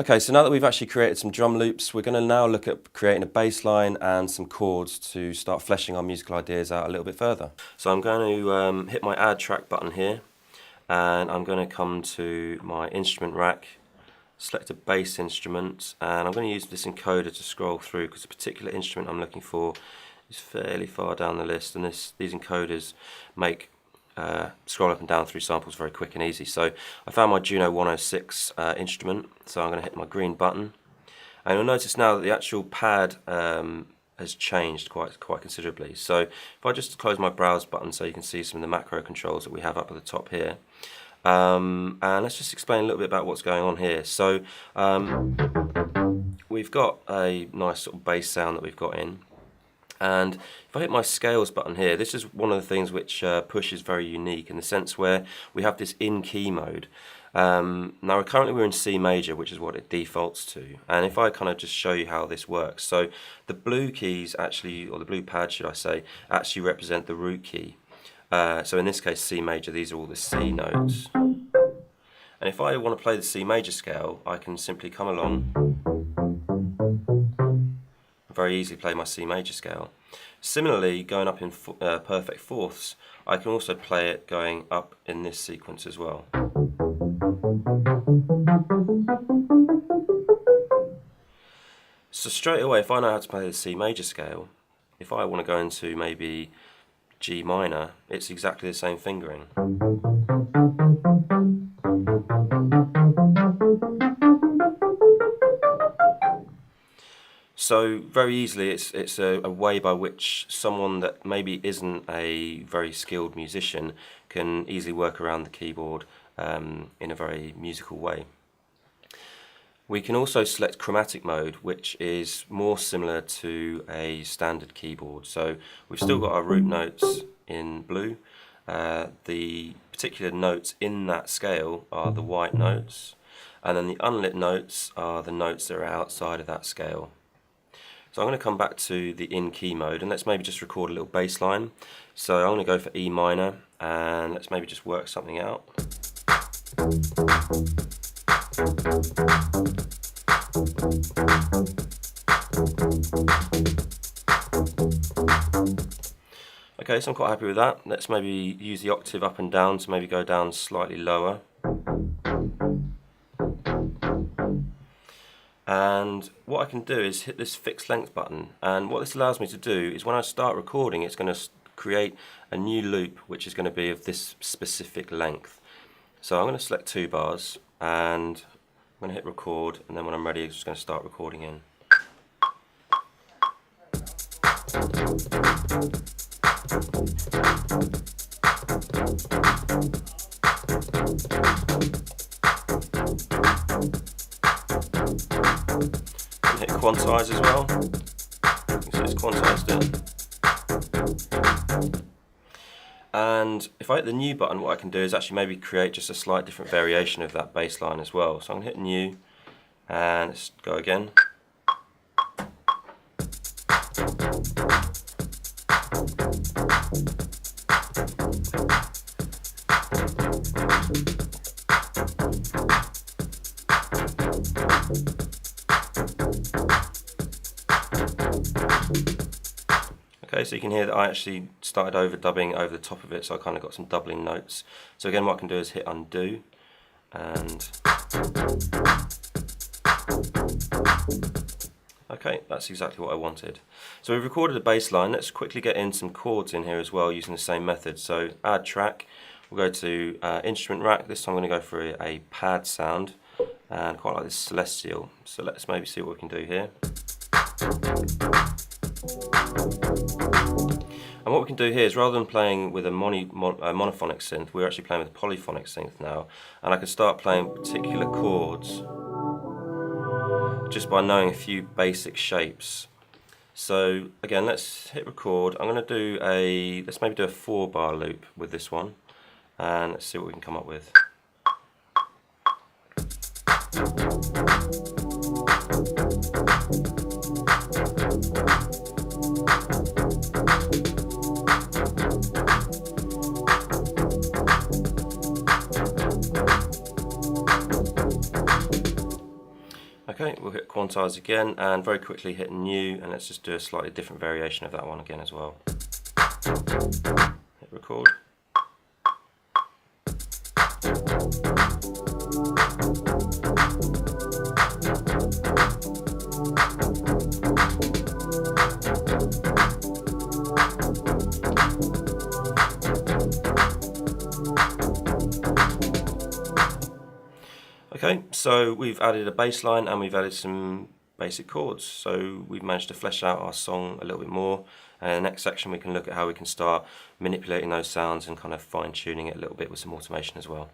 Okay, so now that we've actually created some drum loops, we're going to now look at creating a bass line and some chords to start fleshing our musical ideas out a little bit further. So I'm going to hit my add track button here, and I'm going to come to my instrument rack, select a bass instrument, and I'm going to use this encoder to scroll through because the particular instrument I'm looking for is fairly far down the list, and these encoders make scroll up and down through samples very quick and easy. So I found my Juno 106 instrument, so I'm going to hit my green button, and you'll notice now that the actual pad has changed quite considerably. So if I just close my browse button so you can see some of the macro controls that we have up at the top here, and let's just explain a little bit about what's going on here. So we've got a nice sort of bass sound that we've got in. And if I hit my scales button here, this is one of the things which Push is very unique in the sense where we have this in key mode. Now currently we're in C major, which is what it defaults to. And if I kind of just show you how this works, so the blue keys actually, or the blue pad should I say, actually represent the root key. So in this case C major, these are all the C notes. And if I want to play the C major scale, I can simply come along, very easily play my C major scale. Similarly, going up in perfect fourths, I can also play it going up in this sequence as well. So straight away, if I know how to play the C major scale, if I want to go into maybe G minor, it's exactly the same fingering. So very easily, it's a way by which someone that maybe isn't a very skilled musician can easily work around the keyboard in a very musical way. We can also select chromatic mode, which is more similar to a standard keyboard. So we've still got our root notes in blue. The particular notes in that scale are the white notes, and then the unlit notes are the notes that are outside of that scale. So I'm going to come back to the in key mode, and let's maybe just record a little bass line. So I'm going to go for E minor, and let's maybe just work something out. Okay, so I'm quite happy with that. Let's maybe use the octave up and down to maybe go down slightly lower. And what I can do is hit this fixed length button, and what this allows me to do is when I start recording, it's going to create a new loop which is going to be of this specific length. So I'm going to select 2 bars, and I'm going to hit record, and then when I'm ready, I'm just going to start recording in. Hit quantize as well. So it's quantized it. And if I hit the new button, what I can do is actually maybe create just a slight different variation of that bass line as well. So I'm going to hit new, and let's go again. Okay, so you can hear that I actually started overdubbing over the top of it, so I kind of got some doubling notes. So again, what I can do is hit undo, and okay, that's exactly what I wanted. So we've recorded a bass line. Let's quickly get in some chords in here as well using the same method. So add track, we'll go to instrument rack. This time I'm going to go for a pad sound, and quite like this celestial. So let's maybe see what we can do here. And what we can do here is, rather than playing with a monophonic synth, we're actually playing with a polyphonic synth now, and I can start playing particular chords just by knowing a few basic shapes. So again, let's hit record. I'm going to do let's maybe do a 4-bar loop with this one, and let's see what we can come up with. Okay, we'll hit quantize again and very quickly hit new, and let's just do a slightly different variation of that one again as well. Hit record. Okay, so we've added a bass line and we've added some basic chords. So we've managed to flesh out our song a little bit more. And in the next section we can look at how we can start manipulating those sounds and kind of fine tuning it a little bit with some automation as well.